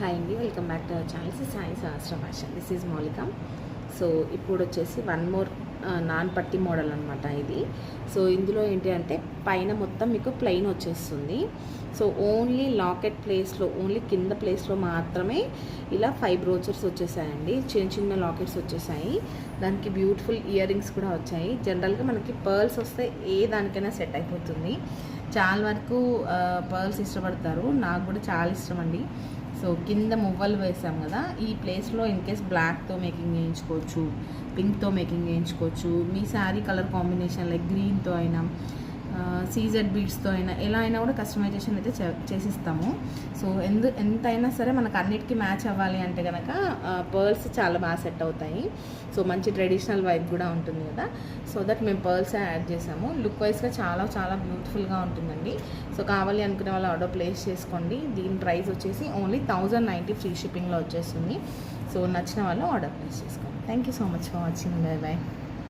Hi అండి, welcome back to our channel. Sai Sahasra fashion. This is మౌలిక. So ఇప్పుడు వచ్చేసి వన్ మోర్ నాన్ పట్టి మోడల్ అనమాట ఇది. సో ఇందులో ఏంటి అంటే పైన మొత్తం మీకు ప్లెయిన్ వచ్చేస్తుంది. సో ఓన్లీ లాకెట్ ప్లేస్లో, ఓన్లీ కింద ప్లేస్లో మాత్రమే ఇలా 5 బ్రోచర్స్ వచ్చేసాయండి. చిన్న చిన్న లాకెట్స్ వచ్చేసాయి. దానికి బ్యూటిఫుల్ ఇయర్ రింగ్స్ కూడా వచ్చాయి. జనరల్గా మనకి పర్ల్స్ వస్తే ఏ దానికైనా సెట్ అయిపోతుంది. చాలా వరకు పర్ల్స్ ఇష్టపడతారు, నాకు కూడా చాలా ఇష్టం అండి. సో కింద మువ్వలు వేసాం కదా, ఈ ప్లేస్లో ఇన్ కేస్ బ్లాక్తో మేకింగ్ చేయించుకోవచ్చు, పింక్తో మేకింగ్ చేయించుకోవచ్చు. మీ శారీ కలర్ కాంబినేషన్ లైక్ గ్రీన్తో అయినా, సీజెడ్ బీడ్స్తో అయినా, ఎలా అయినా కూడా కస్టమైజేషన్ అయితే చేసిస్తాము. సో ఎంతైనా సరే మనకు అన్నిటికీ మ్యాచ్ అవ్వాలి అంటే కనుక పర్ల్స్ చాలా బాగా సెట్ అవుతాయి. సో మంచి ట్రెడిషనల్ వైబ్ కూడా ఉంటుంది కదా, సో దట్ మేము పర్ల్స్ యాడ్ చేసాము. లుక్ వైజ్గా చాలా చాలా బ్యూటిఫుల్గా ఉంటుందండి. సో కావాలి అనుకునే వాళ్ళు ఆర్డర్ ప్లేస్ చేసుకోండి. దీని ప్రైస్ వచ్చేసి ఓన్లీ 1090 ఫ్రీ షిప్పింగ్లో వచ్చేస్తుంది. సో నచ్చిన వాళ్ళు ఆర్డర్ ప్లేస్ చేసుకోండి. Thank you so much for watching. Bye bye.